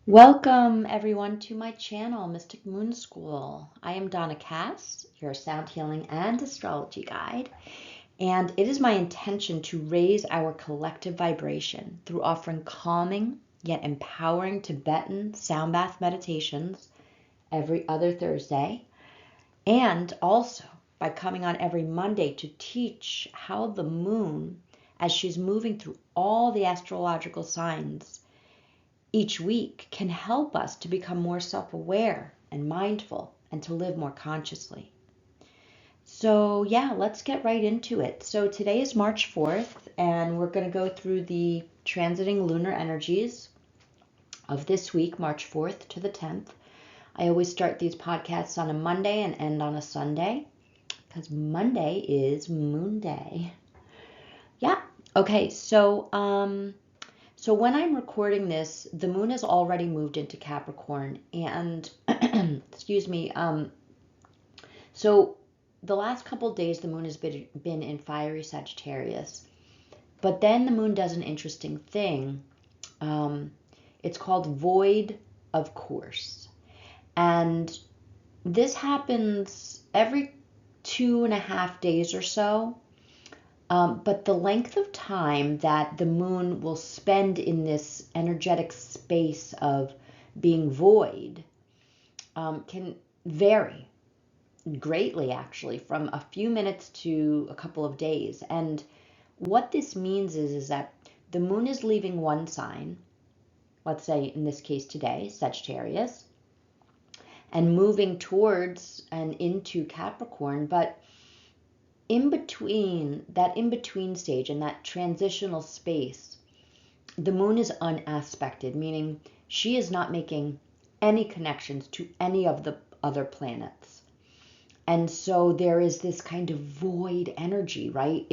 Welcome everyone to my channel, Mystic Moon School. I am Donna, your sound healing and astrology guide, and it is my intention to raise our collective vibration through offering calming yet empowering Tibetan sound bath meditations every other Thursday, and also by coming on every Monday to teach how the moon, as she's moving through all the astrological signs each week, can help us to become more self-aware and mindful and to live more consciously. So yeah, let's get right into it. So today is March 4th, and we're going to go through the transiting lunar energies of this week, March 4th to the 10th. I always start these podcasts on a Monday and end on a Sunday because Monday is Moon Day. Yeah. Okay. So when I'm recording this, the moon has already moved into Capricorn, and excuse me. So the last couple days, the moon has been in fiery Sagittarius, but then the moon does an interesting thing. It's called void of course, and this happens every 2.5 days or so. But the length of time that the moon will spend in this energetic space of being void can vary greatly, actually, from a few minutes to a couple of days. And what this means is that the moon is leaving one sign, let's say in this case today, Sagittarius, and moving towards and into Capricorn, but in between stage and that transitional space, the moon is unaspected, meaning she is not making any connections to any of the other planets. And so there is this kind of void energy, right?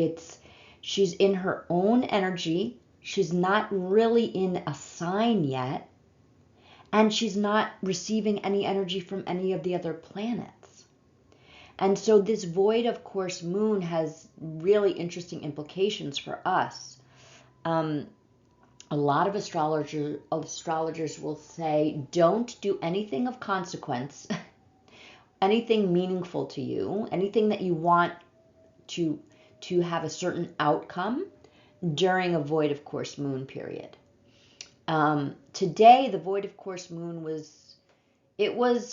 She's in her own energy. She's not really in a sign yet, and she's not receiving any energy from any of the other planets. And so this void of course moon has really interesting implications for us. A lot of astrologers will say, don't do anything of consequence, anything meaningful to you, anything that you want to have a certain outcome during a void of course moon period. Today, the void of course moon was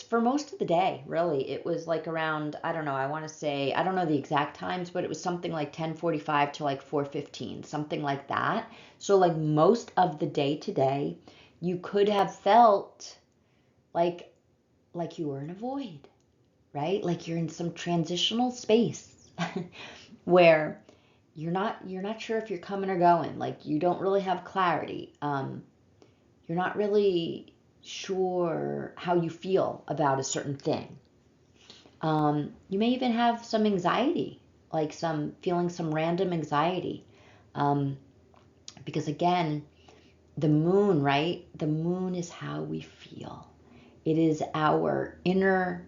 for most of the day, really. It was like around, I don't know, I want to say, I don't know the exact times, but it was something like 10:45 to like 4:15, something like that. So like most of the day today, you could have felt like you were in a void, right? Like you're in some transitional space where you're not sure if you're coming or going. Like you don't really have clarity. You're not really sure how you feel about a certain thing. You may even have some anxiety, like some random anxiety. Um, because again, the moon, right? The moon is how we feel. It is our inner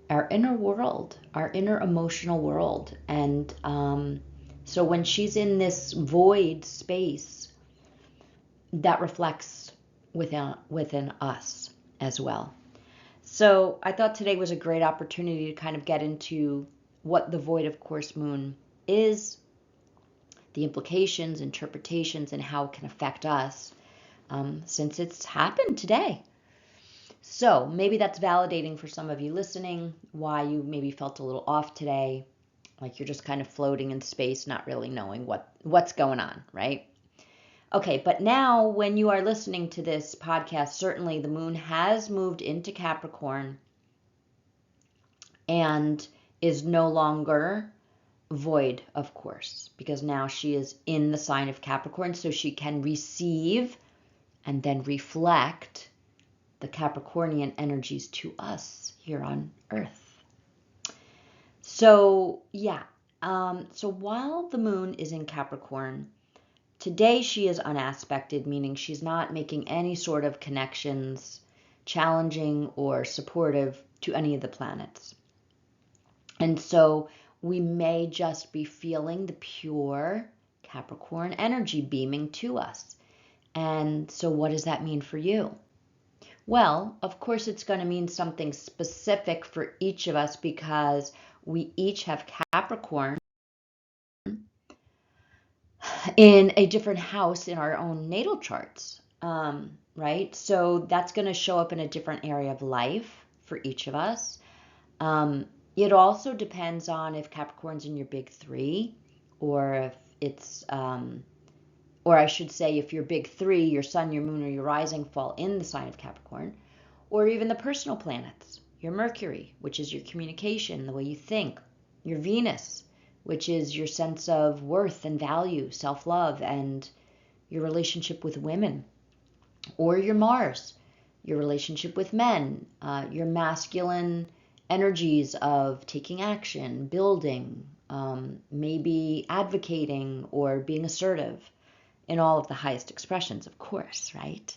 world, our inner emotional world. And so when she's in this void space, that reflects within us as well. So I thought today was a great opportunity to kind of get into what the void of course moon is, the implications, interpretations, and how it can affect us, since it's happened today. So maybe that's validating for some of you listening, why you maybe felt a little off today, like you're just kind of floating in space, not really knowing what's going on, right? Okay, but now when you are listening to this podcast, certainly the moon has moved into Capricorn and is no longer void, of course, because now she is in the sign of Capricorn, so she can receive and then reflect the Capricornian energies to us here on Earth. So, yeah. So while the moon is in Capricorn, today she is unaspected, meaning she's not making any sort of connections, challenging or supportive to any of the planets. And so we may just be feeling the pure Capricorn energy beaming to us. And so what does that mean for you? Well, of course, it's going to mean something specific for each of us because we each have Capricorn in a different house in our own natal charts, right? So that's going to show up in a different area of life for each of us. It also depends on if Capricorn's in your big three, or if it's, or I should say, if your big three, your sun, your moon, or your rising fall in the sign of Capricorn, or even the personal planets, your Mercury, which is your communication, the way you think, your Venus, which is your sense of worth and value, self-love, and your relationship with women, or your Mars, your relationship with men, your masculine energies of taking action, building, maybe advocating or being assertive in all of the highest expressions, of course, right?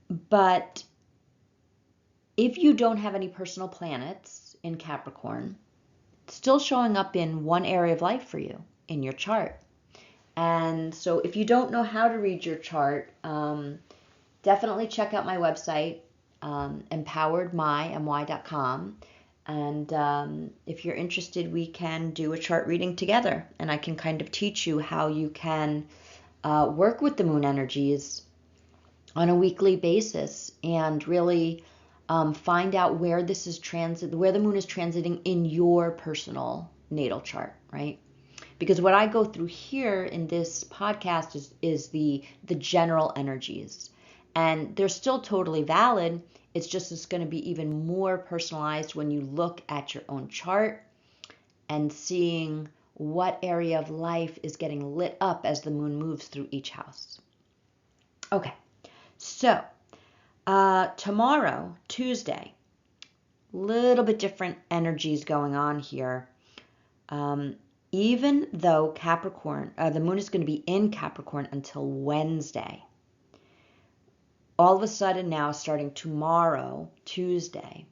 But if you don't have any personal planets in Capricorn, it's still showing up in one area of life for you in your chart. And so if you don't know how to read your chart, definitely check out my website, empoweredmy.com. And if you're interested, we can do a chart reading together, and I can kind of teach you how you can work with the moon energies on a weekly basis and really find out where where the moon is transiting in your personal natal chart, right? Because what I go through here in this podcast is the general energies, and they're still totally valid. It's just it's going to be even more personalized when you look at your own chart and seeing what area of life is getting lit up as the moon moves through each house. Okay, so tomorrow, Tuesday, little bit different energies going on here. Even though Capricorn, the moon is going to be in Capricorn until Wednesday, all of a sudden now, starting tomorrow, Tuesday,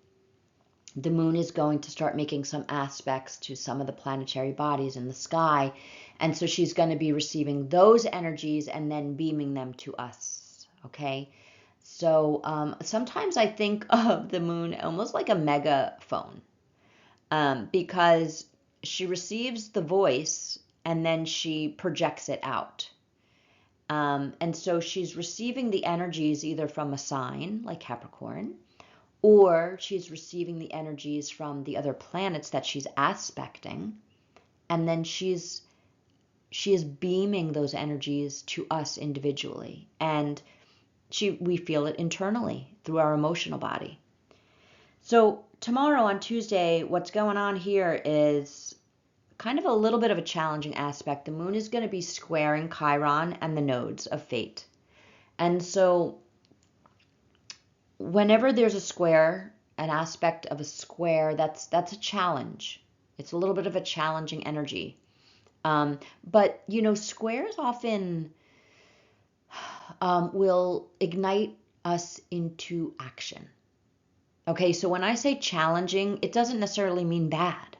the moon is going to start making some aspects to some of the planetary bodies in the sky. And so she's going to be receiving those energies and then beaming them to us, okay? So sometimes I think of the moon almost like a megaphone, because she receives the voice and then she projects it out. And so she's receiving the energies either from a sign like Capricorn, or she's receiving the energies from the other planets that she's aspecting, and then she is beaming those energies to us individually, and we feel it internally through our emotional body. So tomorrow on Tuesday, what's going on here is kind of a little bit of a challenging aspect. The moon is going to be squaring Chiron and the nodes of fate. And so whenever there's a square, an aspect of a square, that's a challenge. It's a little bit of a challenging energy. But, squares often will ignite us into action. Okay, so when I say challenging, it doesn't necessarily mean bad.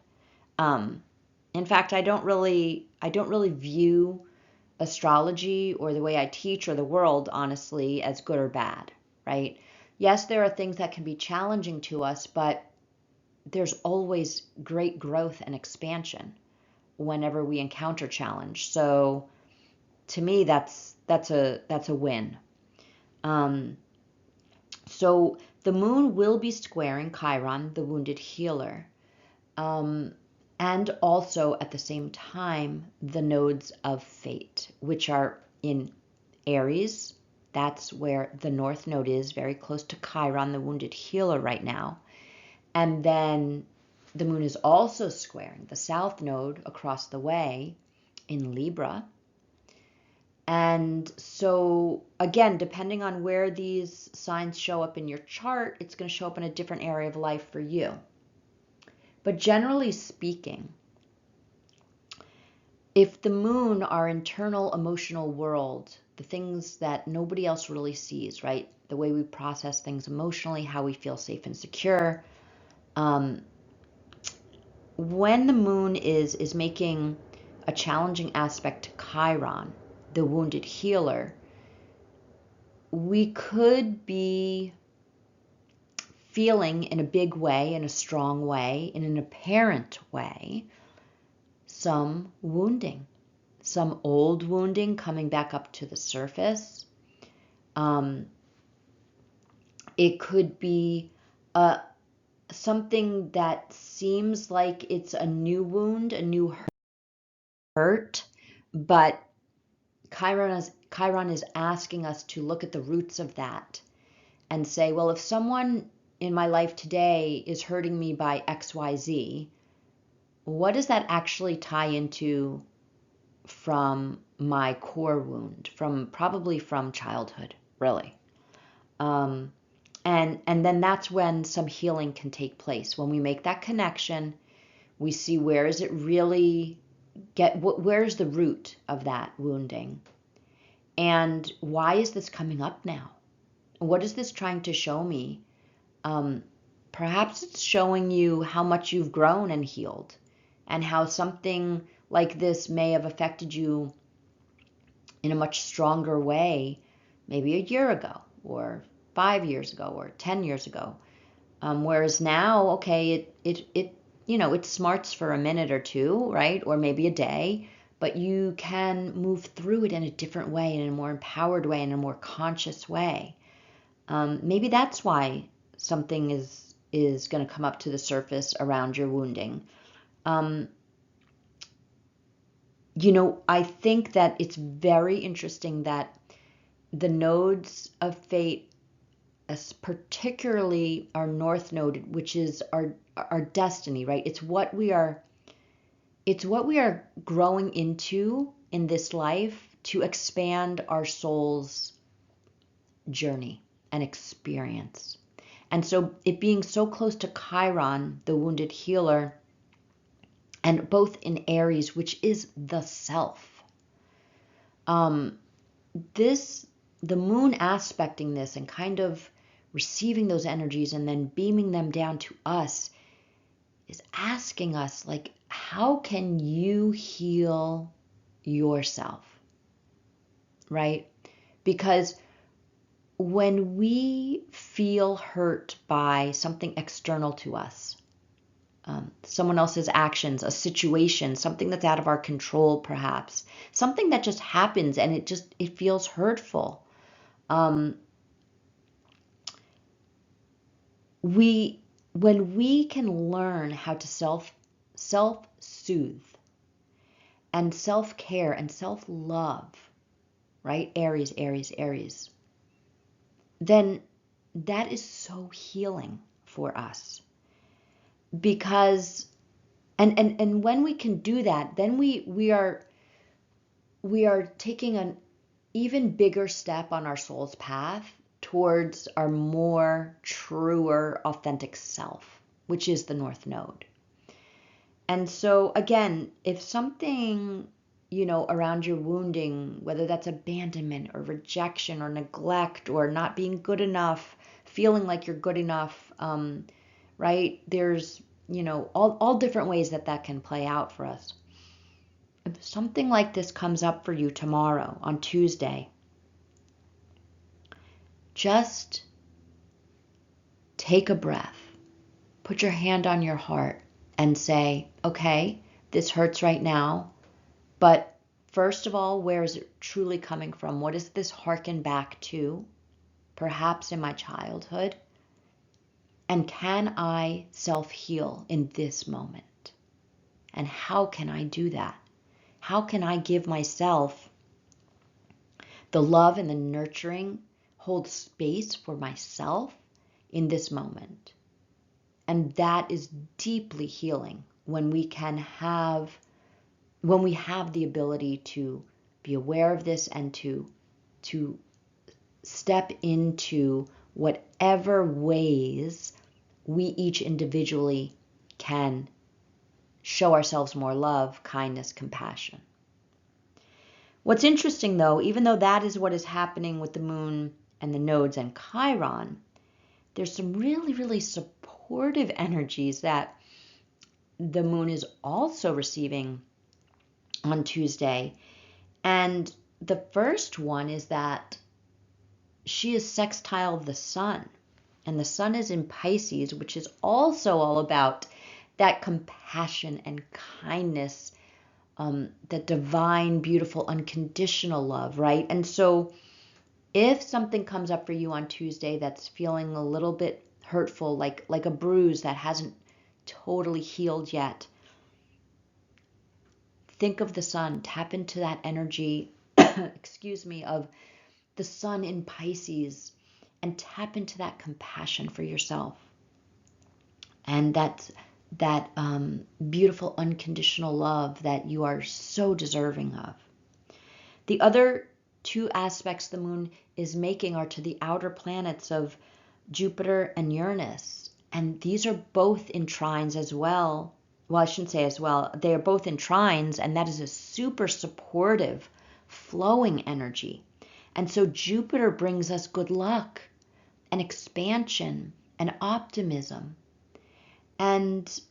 In fact, I don't really view astrology or the way I teach or the world, honestly, as good or bad, right? Yes, there are things that can be challenging to us, but there's always great growth and expansion whenever we encounter challenge. So to me, that's a win. So the moon will be squaring Chiron, the wounded healer, and also at the same time the nodes of fate, which are in Aries. That's where the north node is, very close to Chiron, the wounded healer right now. And then the moon is also squaring the south node across the way in Libra. And so, again, depending on where these signs show up in your chart, it's going to show up in a different area of life for you. But generally speaking, if the moon, our internal emotional world, the things that nobody else really sees, right? The way we process things emotionally, how we feel safe and secure. When the moon is making a challenging aspect to Chiron, the wounded healer, we could be feeling in a big way, in a strong way, in an apparent way, some wounding, some old wounding coming back up to the surface. It could be something that seems like it's a new wound, a new hurt, but Chiron is asking us to look at the roots of that and say, well, if someone in my life today is hurting me by XYZ, what does that actually tie into from my core wound, probably from childhood, really? And then that's when some healing can take place. When we make that connection, we see where's the root of that wounding, and why is this coming up now? What is this trying to show me? Perhaps it's showing you how much you've grown and healed, and how something like this may have affected you in a much stronger way, maybe a year ago, or 5 years ago, or 10 years ago. Whereas now, okay, it smarts for a minute or two, right? Or maybe a day, but you can move through it in a different way, in a more empowered way, in a more conscious way. Maybe that's why something is going to come up to the surface around your wounding. I think that it's very interesting that the nodes of fate, particularly our north node, which is our destiny, right? It's what we are growing into in this life to expand our soul's journey and experience. And so it being so close to Chiron, the wounded healer, and both in Aries, which is the self. The moon aspecting this and kind of receiving those energies and then beaming them down to us is asking us, like, how can you heal yourself, right? Because when we feel hurt by something external to us, someone else's actions, a situation, something that's out of our control, perhaps, something that just happens and it feels hurtful. When we can learn how to self-soothe and self-care and self-love, right? Aries, then that is so healing for us. Because and when we can do that, then we are taking an even bigger step on our soul's path towards our more truer, authentic self, which is the North Node. And so again, if something, around your wounding, whether that's abandonment or rejection or neglect or not being good enough, feeling like you're good enough, right? There's, all different ways that can play out for us. If something like this comes up for you tomorrow, on Tuesday, just take a breath, put your hand on your heart and say, okay, this hurts right now, but first of all, where is it truly coming from? What does this harken back to? Perhaps in my childhood. And can I self-heal in this moment? And how can I do that? How can I give myself the love and the nurturing, hold space for myself in this moment? And that is deeply healing when we have the ability to be aware of this and to step into whatever ways we each individually can show ourselves more love, kindness, compassion. What's interesting, though, even though that is what is happening with the moon and the nodes and Chiron, there's some really, really supportive energies that the moon is also receiving on Tuesday. And the first one is that she is sextile the sun. And the sun is in Pisces, which is also all about that compassion and kindness, that divine, beautiful, unconditional love, right? And so if something comes up for you on Tuesday that's feeling a little bit hurtful, like a bruise that hasn't totally healed yet, think of the sun, tap into that energy, excuse me, of the sun in Pisces, and tap into that compassion for yourself. And that beautiful unconditional love that you are so deserving of. The other two aspects the moon is making are to the outer planets of Jupiter and Uranus. And these are both in trines as well. Well, I shouldn't say as well. They are both in trines, and that is a super supportive, flowing energy. And so Jupiter brings us good luck and expansion and optimism. And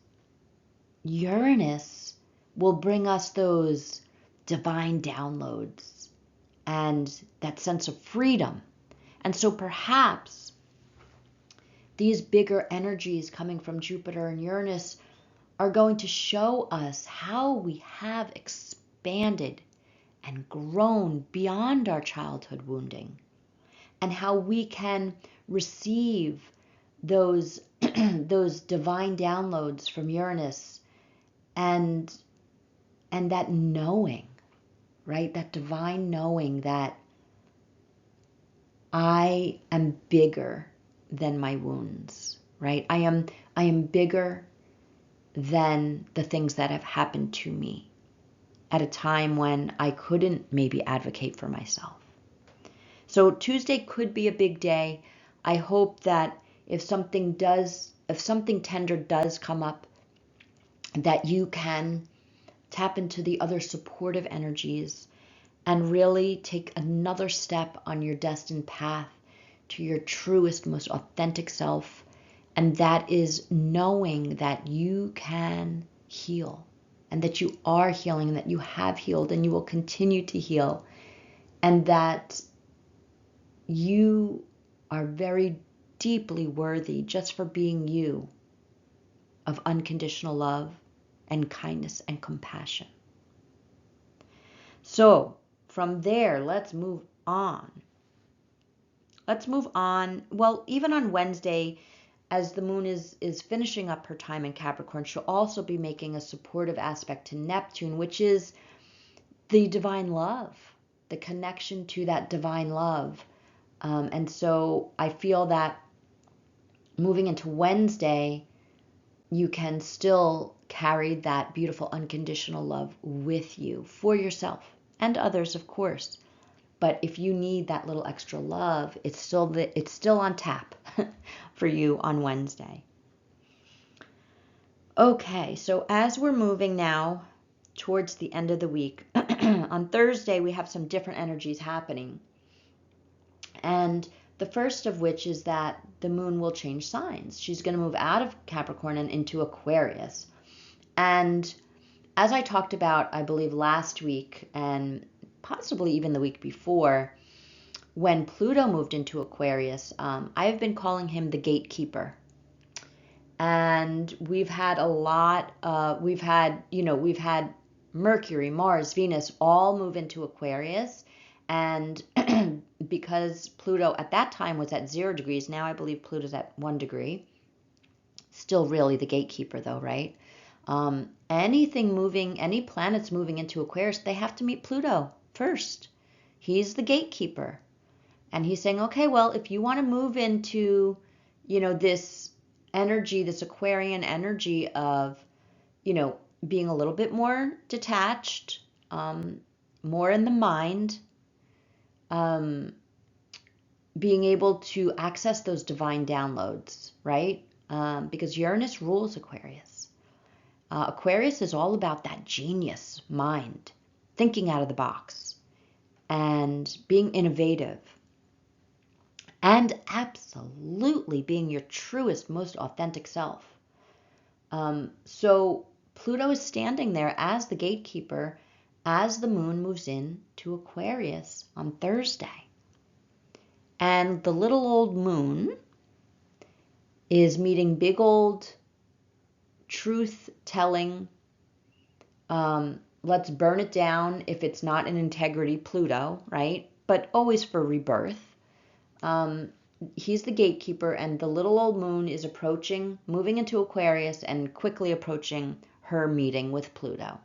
Uranus will bring us those divine downloads and that sense of freedom. And so perhaps these bigger energies coming from Jupiter and Uranus are going to show us how we have expanded and grown beyond our childhood wounding, and how we can receive those those divine downloads from Uranus, and that knowing, right? That divine knowing that I am bigger than my wounds, right? I am bigger than the things that have happened to me at a time when I couldn't maybe advocate for myself. So Tuesday could be a big day. I hope that if something tender does come up, that you can tap into the other supportive energies and really take another step on your destined path to your truest, most authentic self. And that is knowing that you can heal, and that you are healing, and that you have healed, and you will continue to heal, and that you are very deeply worthy just for being you, of unconditional love and kindness and compassion. So from there, let's move on. Well, even on Wednesday, as the moon is finishing up her time in Capricorn, she'll also be making a supportive aspect to Neptune, which is the divine love, the connection to that divine love. And so I feel that moving into Wednesday, you can still carry that beautiful unconditional love with you for yourself and others, of course. But if you need that little extra love, it's still on tap for you on Wednesday. Okay, so as we're moving now towards the end of the week, on Thursday we have some different energies happening. And the first of which is that the moon will change signs. She's going to move out of Capricorn and into Aquarius. And as I talked about, I believe last week and possibly even the week before, when Pluto moved into Aquarius, I have been calling him the gatekeeper. And we've had Mercury, Mars, Venus all move into Aquarius. And because Pluto at that time was at 0 degrees, now I believe Pluto's at 1 degree. Still really the gatekeeper though, right? Any planets moving into Aquarius, they have to meet Pluto first. He's the gatekeeper. And he's saying, okay, well, if you want to move into, this energy, this Aquarian energy of, being a little bit more detached, more in the mind, being able to access those divine downloads, right? Because Uranus rules Aquarius. Aquarius is all about that genius mind, thinking out of the box, and being innovative, and absolutely being your truest, most authentic self. So Pluto is standing there as the gatekeeper as the moon moves in to Aquarius on Thursday. And the little old moon is meeting big old truth-telling, let's burn it down if it's not in integrity, Pluto, right? But always for rebirth. He's the gatekeeper, and the little old moon is approaching, moving into Aquarius and quickly approaching her meeting with Pluto.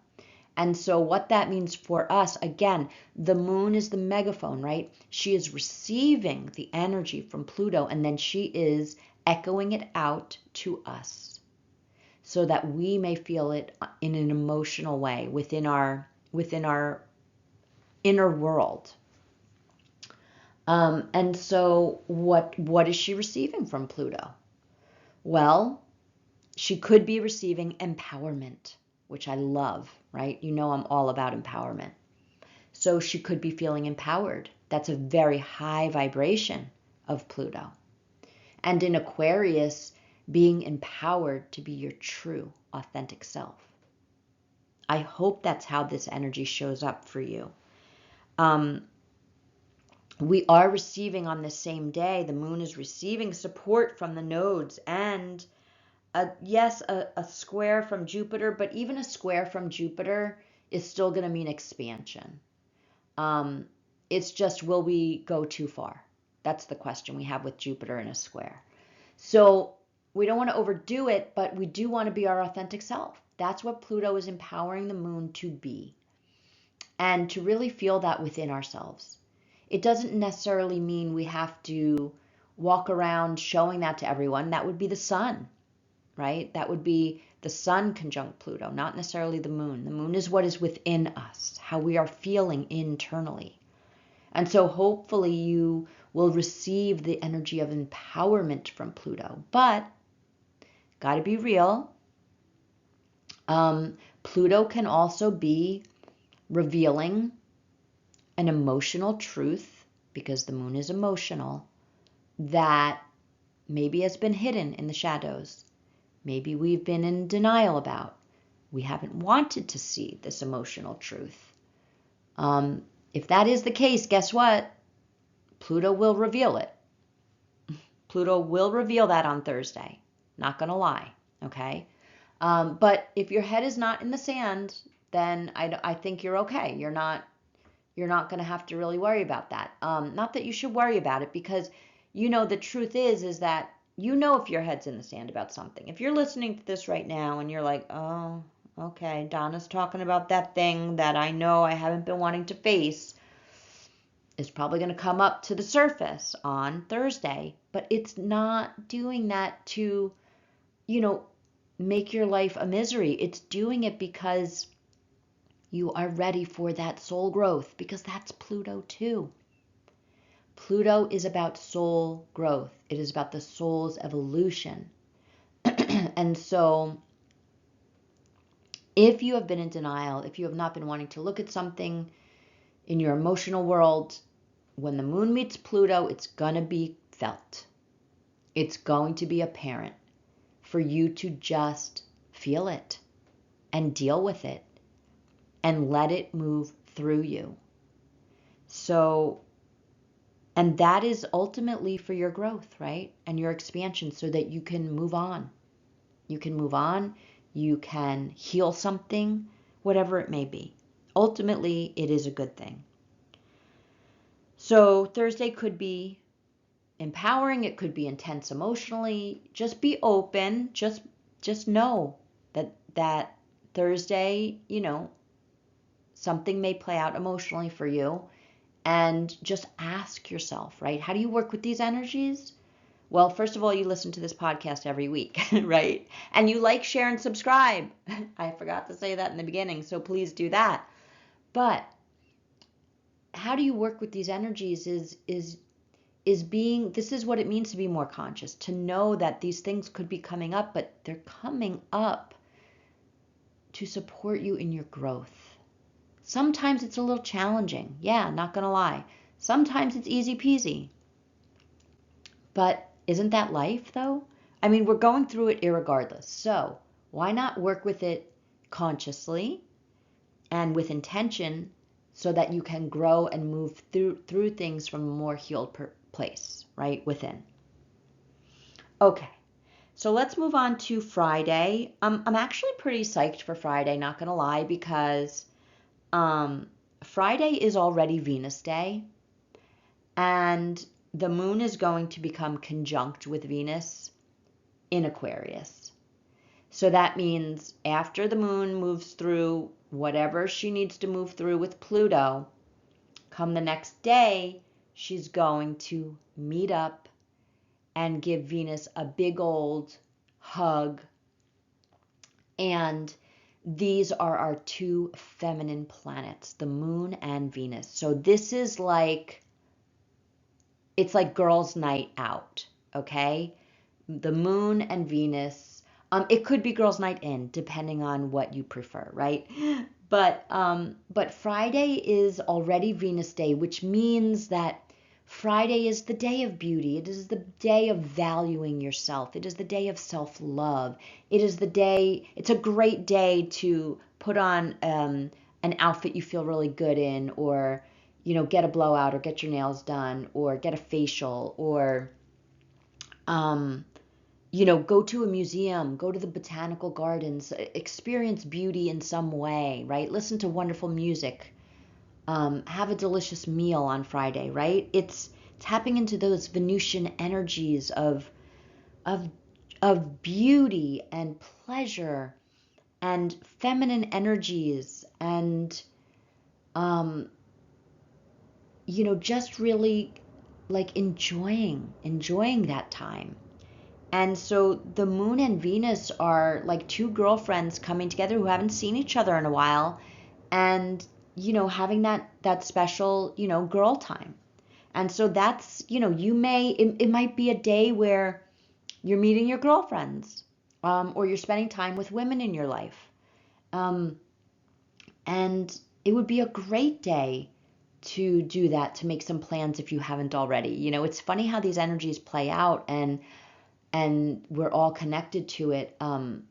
And so what that means for us, again, the moon is the megaphone, right? She is receiving the energy from Pluto, and then she is echoing it out to us so that we may feel it in an emotional way within our inner world. And so what is she receiving from Pluto? Well, she could be receiving empowerment, which I love, right? You know I'm all about empowerment. So she could be feeling empowered. That's a very high vibration of Pluto. And in Aquarius, being empowered to be your true, authentic self. I hope that's how this energy shows up for you. We are receiving on the same day, the moon is receiving support from the nodes and a square from Jupiter, but even a square from Jupiter is still going to mean expansion. It's just, will we go too far? That's the question we have with Jupiter in a square. So we don't want to overdo it, but we do want to be our authentic self. That's what Pluto is empowering the moon to be, and to really feel that within ourselves. It doesn't necessarily mean we have to walk around showing that to everyone. That would be the sun, right? That would be the sun conjunct Pluto, not necessarily the moon. The moon is what is within us, how we are feeling internally. And so hopefully you will receive the energy of empowerment from Pluto. But, got to be real, Pluto can also be revealing an emotional truth, because the moon is emotional, that maybe has been hidden in the shadows. Maybe we've been in denial about. We haven't wanted to see this emotional truth. If that is the case, guess what? Pluto will reveal it. Pluto will reveal that on Thursday. Not going to lie, okay? But if your head is not in the sand, then I think you're okay. You're not going to have to really worry about that. Not that you should worry about it, because the truth is that if your head's in the sand about something. If you're listening to this right now and you're like, oh, okay, Donna's talking about that thing that I know I haven't been wanting to face, it's probably going to come up to the surface on Thursday, but it's not doing that to, make your life a misery. It's doing it because you are ready for that soul growth, because that's Pluto too. Pluto is about soul growth. It is about the soul's evolution. And so if you have been in denial, if you have not been wanting to look at something in your emotional world, when the moon meets Pluto, it's going to be felt. It's going to be apparent for you to just feel it and deal with it and let it move through you. So, and that is ultimately for your growth, right? And your expansion, so that you can move on. You can move on. You can heal something, whatever it may be. Ultimately, it is a good thing. So Thursday could be empowering. It could be intense emotionally. Just be open. Just know that Thursday, something may play out emotionally for you. And just ask yourself, right? How do you work with these energies? Well, first of all, you listen to this podcast every week, right? And you like, share, and subscribe. I forgot to say that in the beginning, so please do that. But how do you work with these energies is being, this is what it means to be more conscious, to know that these things could be coming up, but they're coming up to support you in your growth. Sometimes it's a little challenging. Yeah, not going to lie. Sometimes it's easy peasy. But isn't that life, though? I mean, we're going through it irregardless. So why not work with it consciously and with intention, so that you can grow and move through things from a more healed place, right? Within. Okay. So let's move on to Friday. I'm actually pretty psyched for Friday, not gonna lie, because Friday is already Venus Day, and the moon is going to become conjunct with Venus in Aquarius. So that means after the moon moves through whatever she needs to move through with Pluto, come the next day, she's going to meet up and give Venus a big old hug. And these are our two feminine planets, the moon and Venus. So this is like, it's like girls' night out, okay? The moon and Venus. It could be girls' night in, depending on what you prefer, right? But Friday is already Venus Day, which means that Friday is the day of beauty. It is the day of valuing yourself. It is the day of self-love. It's a great day to put on an outfit you feel really good in, or, get a blowout, or get your nails done, or get a facial, or, go to a museum, go to the botanical gardens, experience beauty in some way, right? Listen to wonderful music, have a delicious meal on Friday, right? It's tapping into those Venusian energies of beauty and pleasure and feminine energies, and just really like enjoying that time. And so the moon and Venus are like two girlfriends coming together who haven't seen each other in a while, and, having that special, girl time. And so that's, it might be a day where you're meeting your girlfriends, or you're spending time with women in your life. And it would be a great day to do that, to make some plans if you haven't already. It's funny how these energies play out, and we're all connected to it on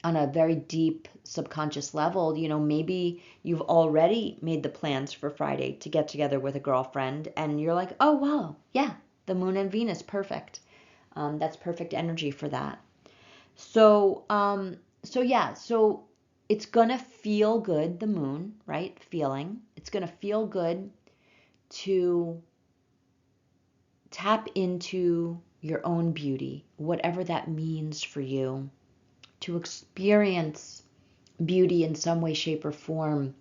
a very deep subconscious level. Maybe you've already made the plans for Friday to get together with a girlfriend, and you're like, oh, wow, yeah, the moon and Venus, perfect. That's perfect energy for that. So, so it's gonna feel good, the moon, right? It's gonna feel good to tap into your own beauty, whatever that means for you, to experience beauty in some way, shape, or form.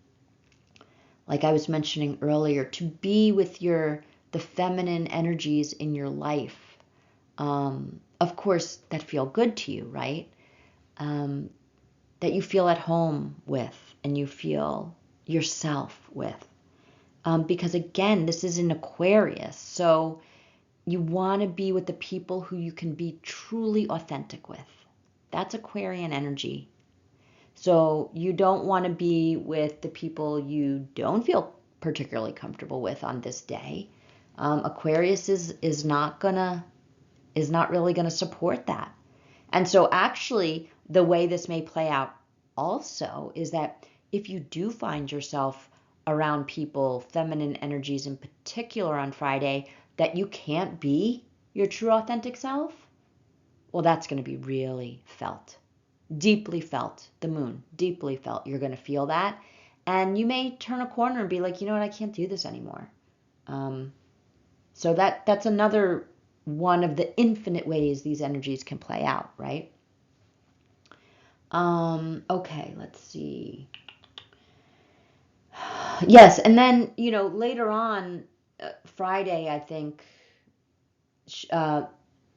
Like I was mentioning earlier, to be with the feminine energies in your life. Of course, that feel good to you, right? That you feel at home with, and you feel yourself with. Because again, this is in Aquarius, so you want to be with the people who you can be truly authentic with. That's Aquarian energy. So you don't want to be with the people you don't feel particularly comfortable with on this day. Aquarius is not really gonna support that. And so actually, the way this may play out also is that if you do find yourself around people, feminine energies in particular on Friday, that you can't be your true authentic self, well, that's going to be really felt, deeply felt. The moon, deeply felt. You're going to feel that. And you may turn a corner and be like, you know what, I can't do this anymore. So that's another one of the infinite ways these energies can play out, right? Okay, let's see. Yes, and then, later on, Friday, I think,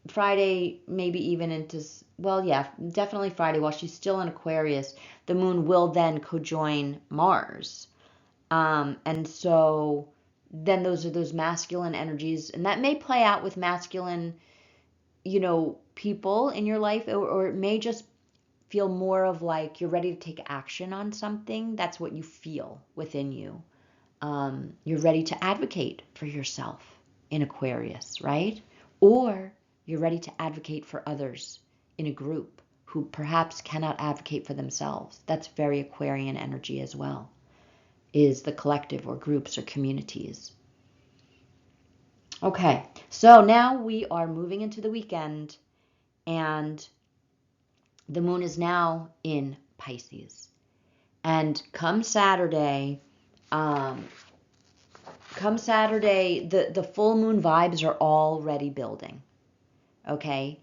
Friday, maybe even into, well, yeah, definitely Friday, while she's still in Aquarius, the moon will then cojoin Mars. And so then those are those masculine energies, and that may play out with masculine, people in your life, or it may just feel more of like you're ready to take action on something. That's what you feel within you. You're ready to advocate for yourself in Aquarius, right? Or you're ready to advocate for others in a group who perhaps cannot advocate for themselves. That's very Aquarian energy as well, is the collective or groups or communities. Okay, so now we are moving into the weekend, and the moon is now in Pisces. And um, come Saturday, the full moon vibes are already building. Okay,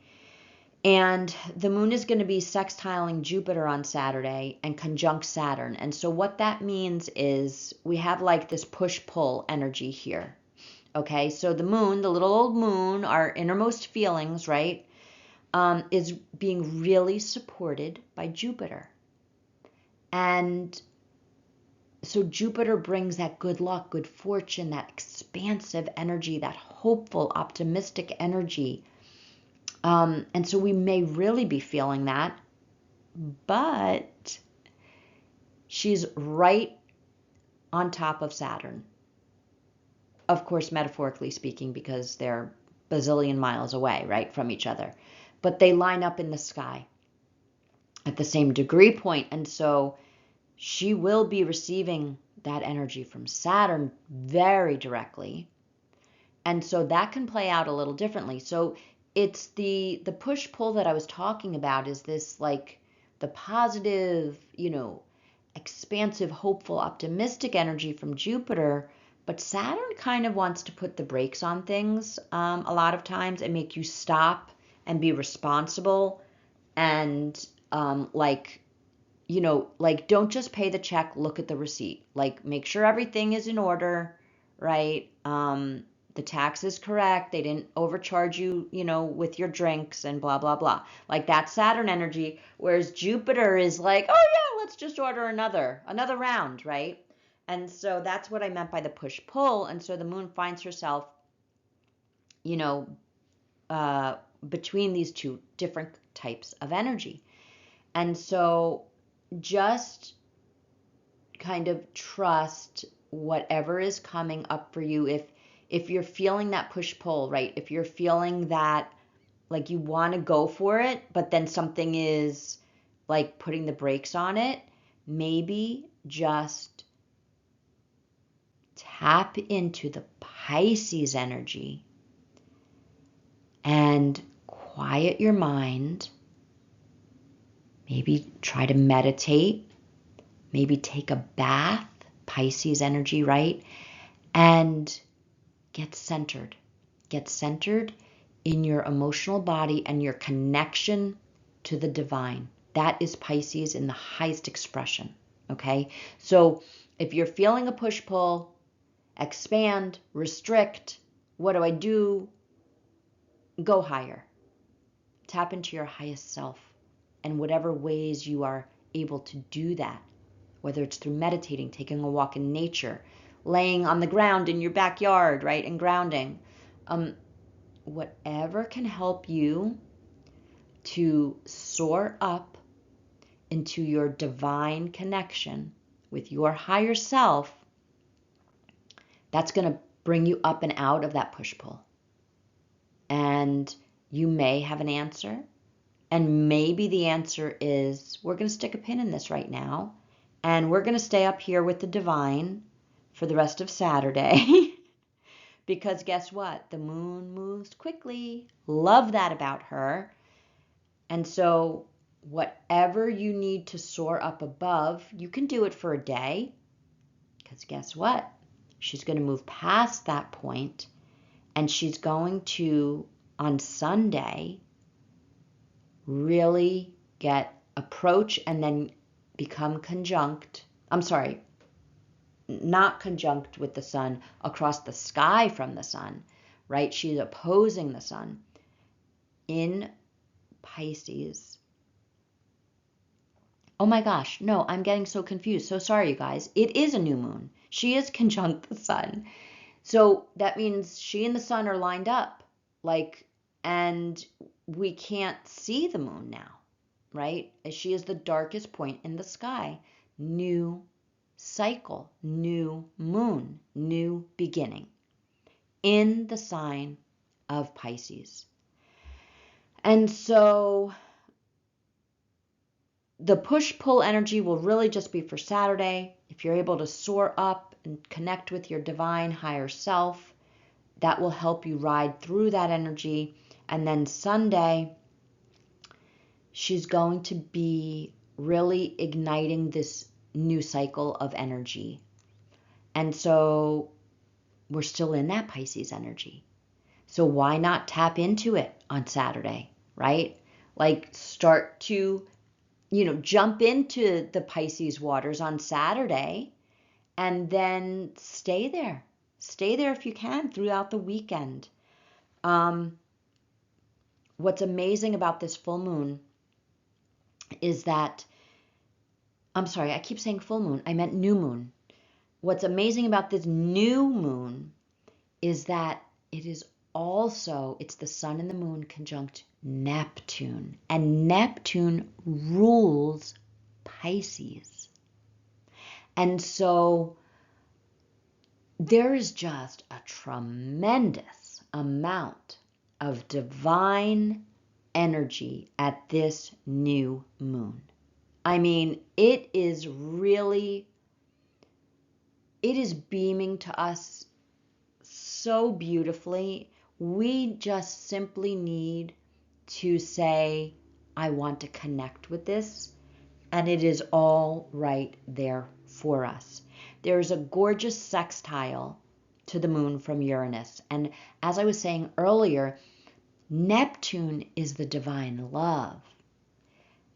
and the moon is going to be sextiling Jupiter on Saturday and conjunct Saturn. And so what that means is we have like this push-pull energy here. Okay, so the moon, the little old moon, our innermost feelings, right, is being really supported by Jupiter. And so Jupiter brings that good luck, good fortune, that expansive energy, that hopeful, optimistic energy. And so we may really be feeling that, but she's right on top of Saturn. Of course, metaphorically speaking, because they're bazillion miles away, right, from each other. But they line up in the sky at the same degree point. And so she will be receiving that energy from Saturn very directly. And so that can play out a little differently. So it's the push-pull that I was talking about is this like the positive, expansive, hopeful, optimistic energy from Jupiter. But Saturn kind of wants to put the brakes on things a lot of times and make you stop and be responsible and like don't just pay the check, look at the receipt. Like make sure everything is in order, right? The tax is correct. They didn't overcharge you, with your drinks and blah, blah, blah. Like that Saturn energy, whereas Jupiter is like, oh yeah, let's just order another round, right? And so that's what I meant by the push-pull. And so the moon finds herself, you know, between these two different types of energy. And so just kind of trust whatever is coming up for you. If you're feeling that push pull, right? If you're feeling that like you want to go for it, but then something is like putting the brakes on it, maybe just tap into the Pisces energy and quiet your mind. Maybe try to meditate. Maybe take a bath, Pisces energy, right? And get centered. Get centered in your emotional body and your connection to the divine. That is Pisces in the highest expression, okay? So if you're feeling a push-pull, expand, restrict, what do I do? Go higher. Tap into your highest self and whatever ways you are able to do that, whether it's through meditating, taking a walk in nature, laying on the ground in your backyard, right, and grounding. Whatever can help you to soar up into your divine connection with your higher self, that's going to bring you up and out of that push-pull. And you may have an answer, and maybe the answer is, we're going to stick a pin in this right now, and we're going to stay up here with the divine for the rest of Saturday. Because guess what? The moon moves quickly. Love that about her. And so whatever you need to soar up above, you can do it for a day. Because guess what? She's going to move past that point, and she's going to, on Sunday, really approach and then become conjunct. I'm sorry, not conjunct with the sun, across the sky from the sun, right? She's opposing the sun in Pisces. Oh my gosh, no, I'm getting so confused. So sorry, you guys. It is a new moon. She is conjunct the sun. So that means she and the sun are lined up, and we can't see the moon now, right? She is the darkest point in the sky. New cycle, new moon, new beginning in the sign of Pisces. And so the push-pull energy will really just be for Saturday. If you're able to soar up and connect with your divine higher self, that will help you ride through that energy. And then Sunday, she's going to be really igniting this new cycle of energy. And so we're still in that Pisces energy. So why not tap into it on Saturday, right? Like start to, jump into the Pisces waters on Saturday and then stay there. Stay there if you can throughout the weekend. What's amazing about this full moon is that, I'm sorry, I keep saying full moon. I meant new moon. What's amazing about this new moon is that it's the sun and the moon conjunct Neptune. And Neptune rules Pisces. And so there is just a tremendous amount of divine energy at this new moon. I mean, it is beaming to us so beautifully. We just simply need to say, I want to connect with this, and it is all right there for us. There's a gorgeous sextile to the moon from Uranus. And as I was saying earlier, Neptune is the divine love.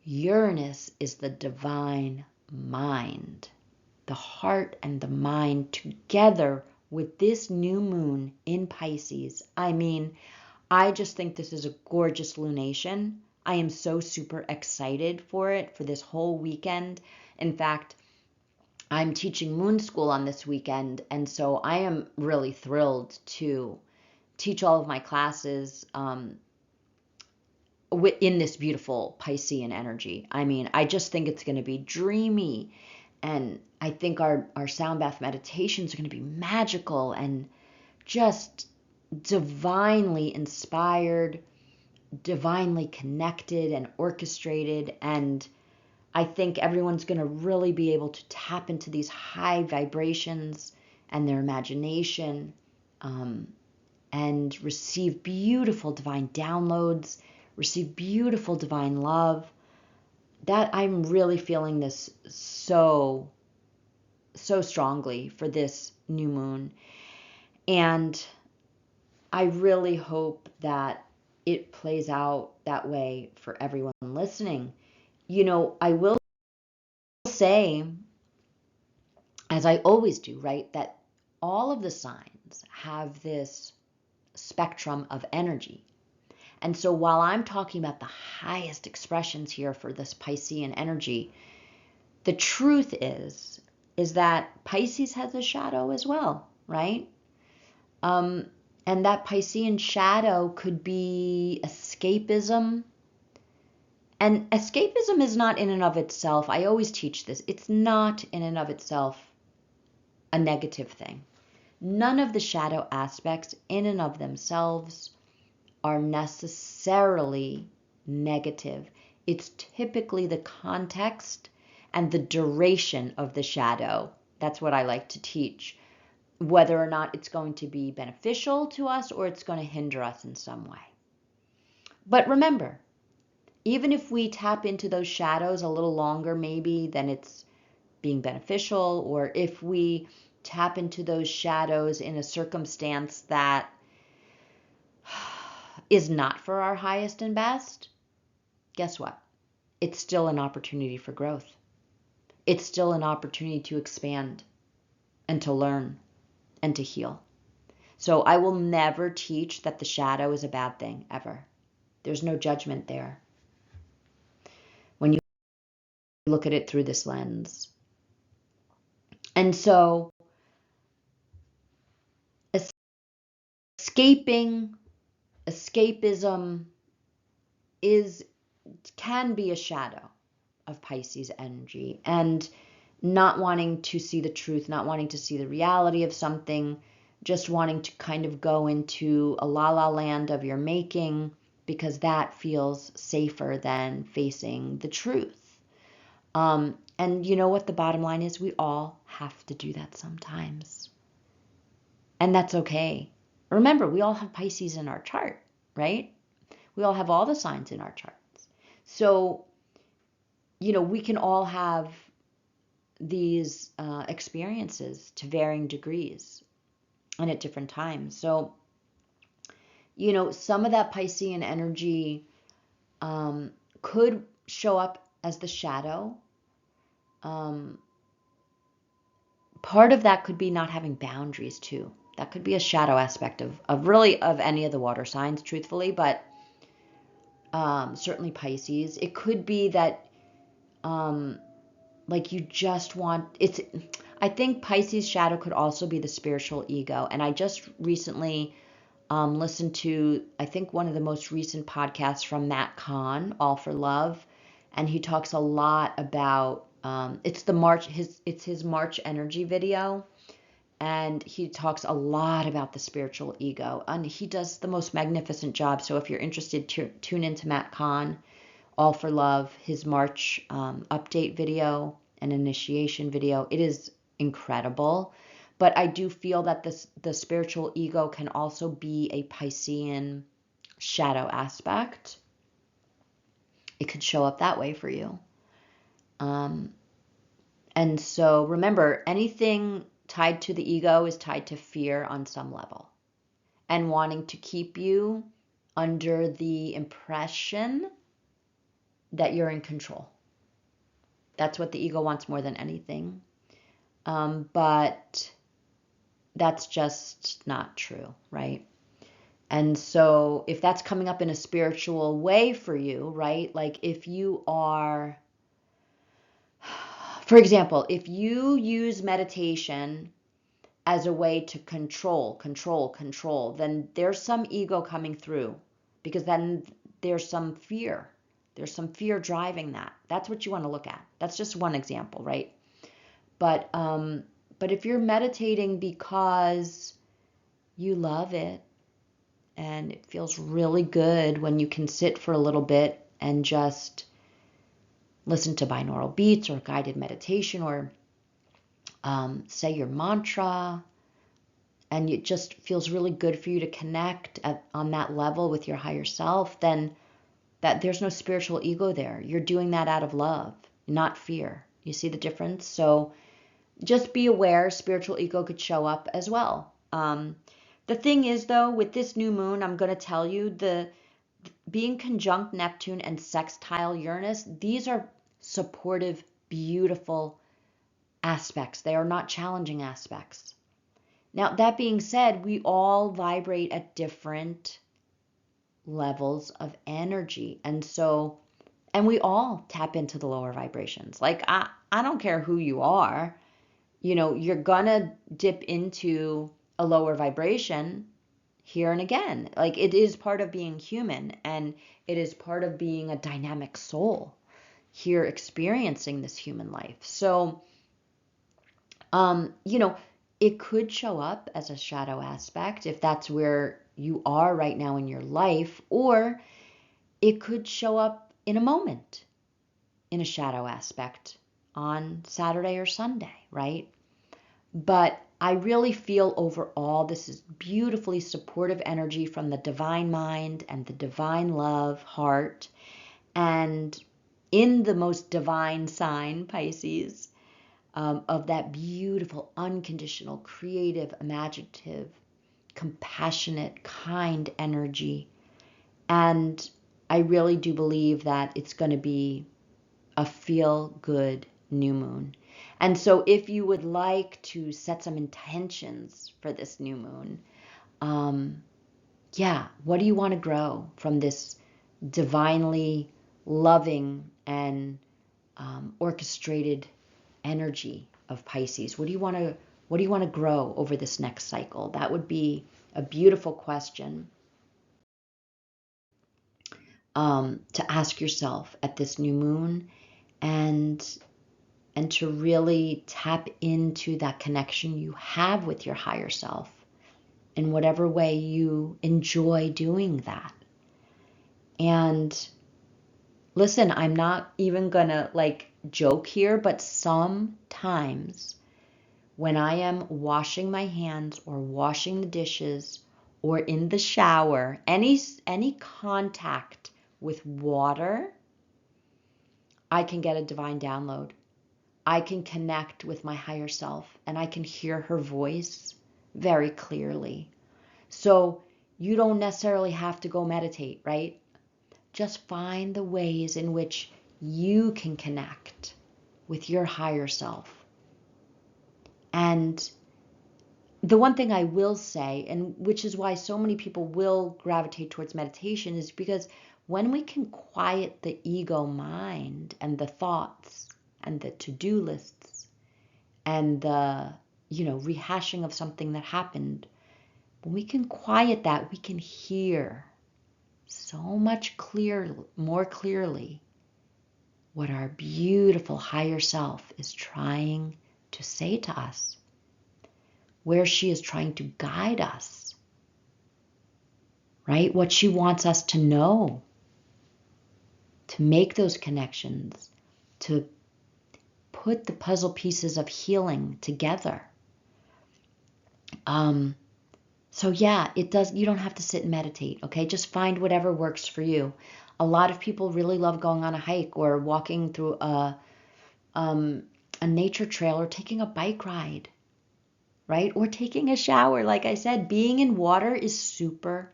Uranus is the divine mind. The heart and the mind together with this new moon in Pisces. I mean, I just think this is a gorgeous lunation. I am so super excited for it for this whole weekend. In fact, I'm teaching moon school on this weekend, and so I am really thrilled to teach all of my classes in this beautiful Piscean energy. I mean, I just think it's going to be dreamy, and I think our sound bath meditations are going to be magical and just divinely inspired, divinely connected and orchestrated. And I think everyone's going to really be able to tap into these high vibrations and their imagination, and receive beautiful divine downloads, receive beautiful divine love. That I'm really feeling this so strongly for this new moon. And I really hope that it plays out that way for everyone listening. I will say, as I always do, right, that all of the signs have this spectrum of energy. And so while I'm talking about the highest expressions here for this Piscean energy, the truth is that Pisces has a shadow as well, right? And that Piscean shadow could be escapism. And escapism is not in and of itself, I always teach this, it's not in and of itself a negative thing. None of the shadow aspects in and of themselves are necessarily negative. It's typically the context and the duration of the shadow. That's what I like to teach. Whether or not it's going to be beneficial to us or it's going to hinder us in some way. But remember, even if we tap into those shadows a little longer maybe than it's being beneficial, or if we tap into those shadows in a circumstance that is not for our highest and best, guess what? It's still an opportunity for growth. It's still an opportunity to expand and to learn and to heal. So I will never teach that the shadow is a bad thing, ever. There's no judgment there when you look at it through this lens. And so escapism can be a shadow of Pisces energy, and not wanting to see the truth, not wanting to see the reality of something, just wanting to kind of go into a la-la land of your making because that feels safer than facing the truth. And you know what the bottom line is? We all have to do that sometimes. And that's okay. Remember, we all have Pisces in our chart, right? We all have all the signs in our charts. So, we can all have these experiences to varying degrees and at different times. So, some of that Piscean energy could show up as the shadow. Part of that could be not having boundaries too. That could be a shadow aspect of really of any of the water signs, truthfully, but certainly Pisces. It could be that like you just want it's. I think Pisces shadow could also be the spiritual ego, and I just recently listened to, I think, one of the most recent podcasts from Matt Kahn, All for Love, and he talks a lot about it's his March energy video, and he talks a lot about the spiritual ego, and he does the most magnificent job. So if you're interested, tune into Matt Kahn, All for Love, his March update video and initiation video. It is incredible. But I do feel that the spiritual ego can also be a Piscean shadow aspect. It could show up that way for you. And so remember, anything tied to the ego is tied to fear on some level and wanting to keep you under the impression that you're in control. That's what the ego wants more than anything. But that's just not true, right? And so if that's coming up in a spiritual way for you, right? Like if you are, for example, if you use meditation as a way to control, then there's some ego coming through, because then there's some fear. There's some fear driving that. That's what you want to look at. That's just one example, right? But if you're meditating because you love it and it feels really good when you can sit for a little bit and just listen to binaural beats or guided meditation, or say your mantra, and it just feels really good for you to connect on that level with your higher self, then that there's no spiritual ego there. You're doing that out of love, not fear. You see the difference? So just be aware, spiritual ego could show up as well. The thing is, though, with this new moon, I'm going to tell you, the being conjunct Neptune and sextile Uranus, these are supportive, beautiful aspects. They are not challenging aspects. Now, that being said, we all vibrate at different levels of energy. And we all tap into the lower vibrations. Like, I don't care who you are, you're gonna dip into a lower vibration here and again. Like, it is part of being human, and it is part of being a dynamic soul here experiencing this human life. So, it could show up as a shadow aspect if that's where you are right now in your life, or it could show up in a moment in a shadow aspect on Saturday or Sunday, right? But I really feel overall this is beautifully supportive energy from the divine mind and the divine love heart. And in the most divine sign, Pisces, of that beautiful, unconditional, creative, imaginative, compassionate, kind energy. And I really do believe that it's going to be a feel-good new moon. And so if you would like to set some intentions for this new moon, what do you want to grow from this divinely loving and orchestrated energy of Pisces? What do you want to grow over this next cycle? That would be a beautiful question to ask yourself at this new moon, and to really tap into that connection you have with your higher self in whatever way you enjoy doing that. And listen, I'm not even gonna joke here, but sometimes when I am washing my hands or washing the dishes or in the shower, any contact with water, I can get a divine download. I can connect with my higher self and I can hear her voice very clearly. So you don't necessarily have to go meditate, right? Just find the ways in which you can connect with your higher self. And the one thing I will say, and which is why so many people will gravitate towards meditation, is because when we can quiet the ego mind and the thoughts and the to-do lists and the, rehashing of something that happened, when we can quiet that, we can hear so much more clearly what our beautiful higher self is trying to say to us, where she is trying to guide us, right? What she wants us to know, to make those connections, to put the puzzle pieces of healing together. So yeah, you don't have to sit and meditate, okay? Just find whatever works for you. A lot of people really love going on a hike or walking through a nature trail or taking a bike ride, right? Or taking a shower. Like I said, being in water is super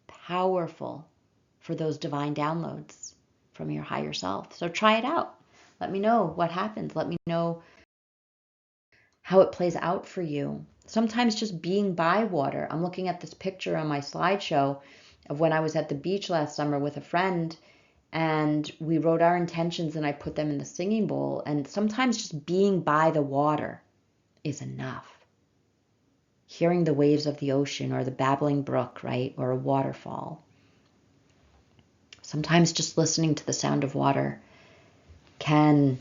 powerful for those divine downloads from your higher self. So try it out. Let me know what happens. Let me know how it plays out for you. Sometimes just being by water. I'm looking at this picture on my slideshow of when I was at the beach last summer with a friend, and we wrote our intentions and I put them in the singing bowl. And sometimes just being by the water is enough. Hearing the waves of the ocean or the babbling brook, right? Or a waterfall. Sometimes just listening to the sound of water can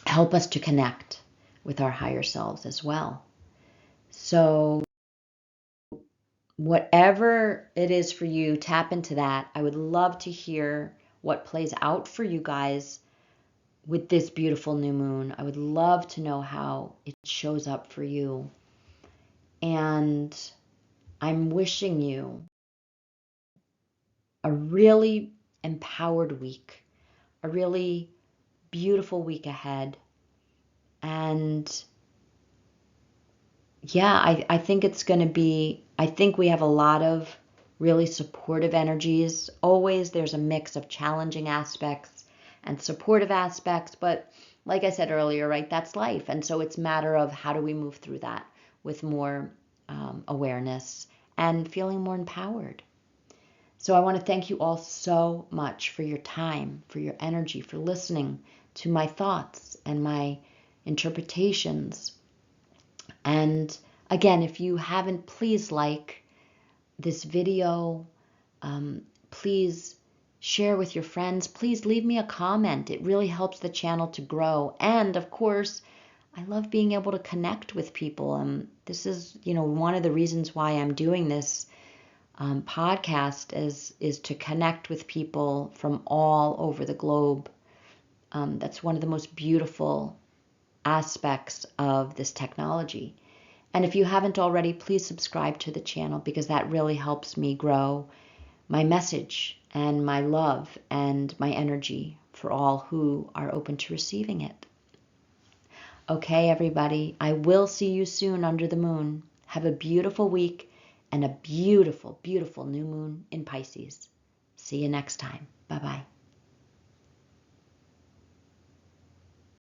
help us to connect with our higher selves as well. So whatever it is for you, tap into that. I would love to hear what plays out for you guys with this beautiful new moon. I would love to know how it shows up for you. And I'm wishing you a really empowered week, a really beautiful week ahead. And yeah, I think it's going to be, I think we have a lot of really supportive energies. Always there's a mix of challenging aspects and supportive aspects. But like I said earlier, right, that's life. And so it's a matter of how do we move through that with more awareness and feeling more empowered. So I want to thank you all so much for your time, for your energy, for listening to my thoughts and my interpretations. And again, if you haven't, please like this video. Please share with your friends. Please leave me a comment. It really helps the channel to grow. And of course, I love being able to connect with people. This is, one of the reasons why I'm doing this podcast is to connect with people from all over the globe. That's one of the most beautiful aspects of this technology. And if you haven't already, please subscribe to the channel because that really helps me grow my message and my love and my energy for all who are open to receiving it. Okay, everybody, I will see you soon under the moon. Have a beautiful week and a beautiful, beautiful new moon in Pisces. See you next time. Bye-bye.